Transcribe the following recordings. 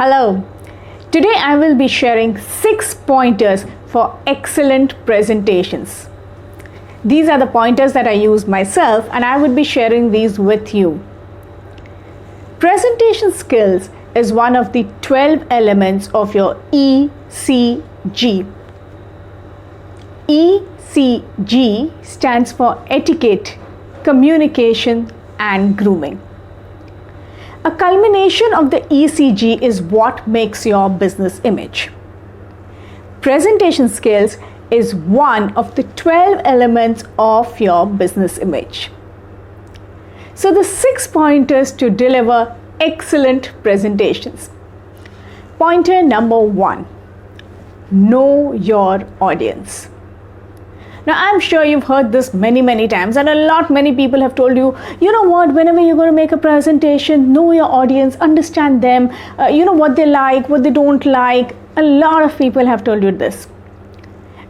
Hello. Today I will be sharing 6 pointers for excellent presentations. These are the pointers that I use myself and I would be sharing these with you. Presentation skills is one of the 12 elements of your ECG. ECG stands for etiquette, communication and grooming. A culmination of the ECG is what makes your business image. Presentation skills is one of the 12 elements of your business image. So the 6 pointers to deliver excellent presentations. Pointer number 1, know your audience. Now I'm sure you've heard this many times and many people have told you, you know what, whenever you're going to make a presentation, know your audience, understand them, you know what they like, what they don't like. A lot of people have told you this.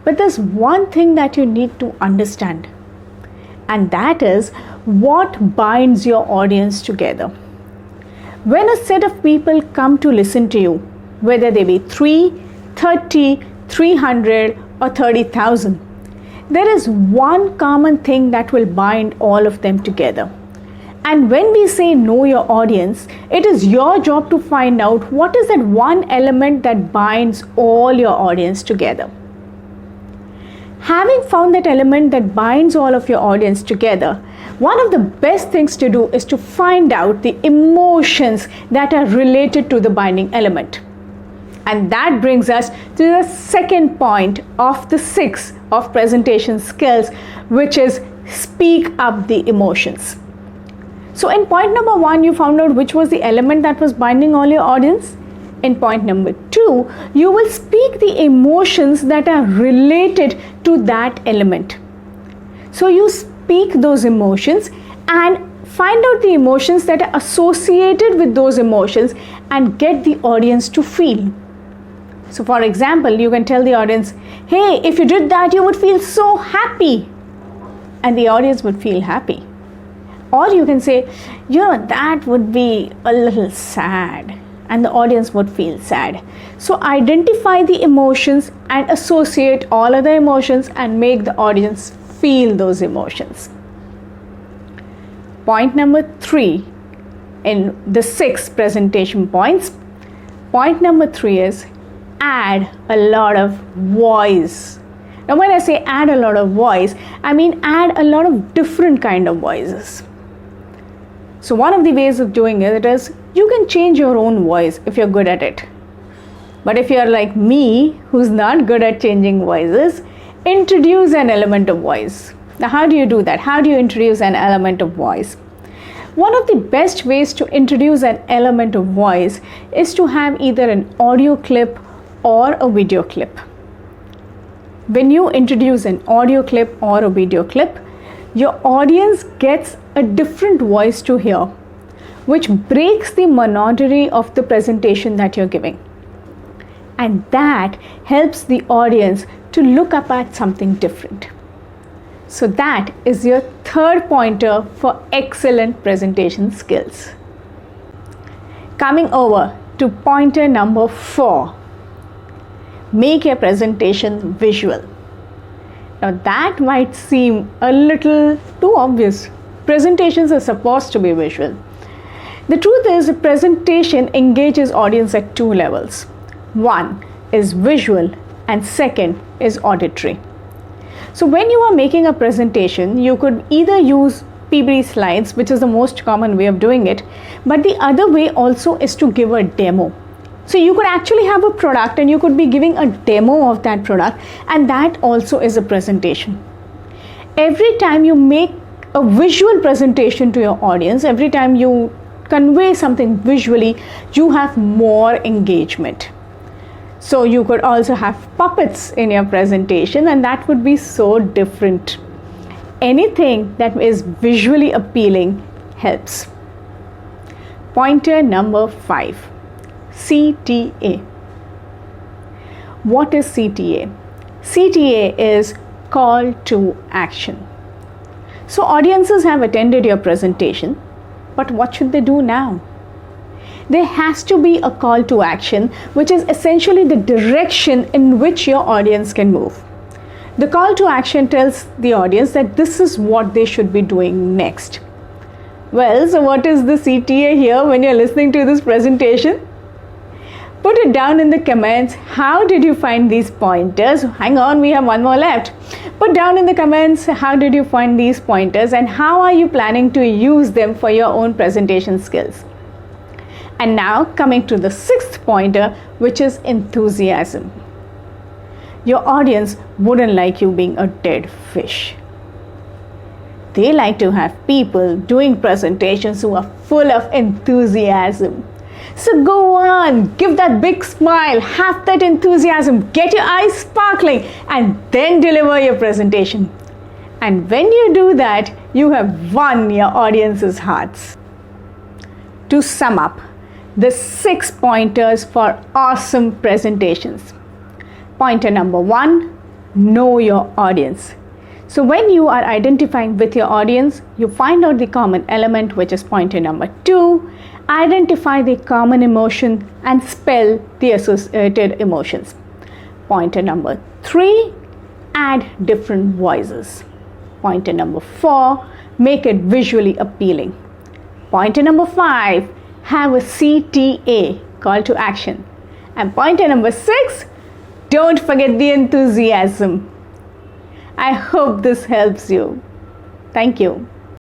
But there's one thing that you need to understand, and that is what binds your audience together. When a set of people come to listen to you, whether they be 3, 30, 300 or 30,000, there is one common thing that will bind all of them together. And when we say know your audience, it is your job to find out what is that one element that binds all your audience together. Having found that element that binds all of your audience together, one of the best things to do is to find out the emotions that are related to the binding element. And that brings us to the second point of the 6 of presentation skills, which is speak up the emotions. So in point number 1, you found out which was the element that was binding all your audience. In point number 2, you will speak the emotions that are related to that element. So you speak those emotions and find out the emotions that are associated with those emotions and get the audience to feel. So for example, you can tell the audience, hey, if you did that, you would feel so happy. And the audience would feel happy. Or you can say, you know, that would be a little sad. And the audience would feel sad. So identify the emotions and associate all other emotions and make the audience feel those emotions. Point number 3 in the 6 presentation points. Point number 3 is add a lot of voice. Now when I say add a lot of voice, I mean add a lot of different kind of voices. So one of the ways of doing it is you can change your own voice if you're good at it. But if you're like me, who's not good at changing voices, introduce an element of voice. Now how do you do that? How do you introduce an element of voice? One of the best ways to introduce an element of voice is to have either an audio clip or a video clip. When you introduce an audio clip or a video clip, your audience gets a different voice to hear, which breaks the monotony of the presentation that you're giving. And that helps the audience to look up at something different. So that is your 3rd pointer for excellent presentation skills. Coming over to pointer number 4. Make your presentation visual. Now that might seem a little too obvious. Presentations are supposed to be visual. The truth is, a presentation engages audience at 2 levels. One is visual and second is auditory. So when you are making a presentation, you could either use PPT slides, which is the most common way of doing it, but the other way also is to give a demo. So you could actually have a product and you could be giving a demo of that product, and that also is a presentation. Every time you make a visual presentation to your audience, every time you convey something visually, you have more engagement. So you could also have puppets in your presentation, and that would be so different. Anything that is visually appealing helps. Pointer number 5. CTA. What is CTA? CTA is call to action. So audiences have attended your presentation, but what should they do now? there has to be a call to action, which is essentially the direction in which your audience can move. The call to action tells the audience that this is what they should be doing next. Well, so what is the CTA here when you're listening to this presentation? Put it down in the comments. How did you find these pointers? Hang on, we have one more left. Put down in the comments how did you find these pointers and how are you planning to use them for your own presentation skills. And now coming to the sixth pointer, which is enthusiasm. Your audience wouldn't like you being a dead fish. They like to have people doing presentations who are full of enthusiasm. So go on, give that big smile, have that enthusiasm, get your eyes sparkling, and then deliver your presentation. And when you do that, you have won your audience's hearts. To sum up, the 6 pointers for awesome presentations. Pointer number 1, know your audience. So when you are identifying with your audience, you find out the common element, which is pointer number 2. Identify the common emotion and spell the associated emotions. Pointer number 3, add different voices. Pointer number 4, make it visually appealing. Pointer number 5, have a CTA, call to action. And pointer number 6, don't forget the enthusiasm. I hope this helps you. Thank you.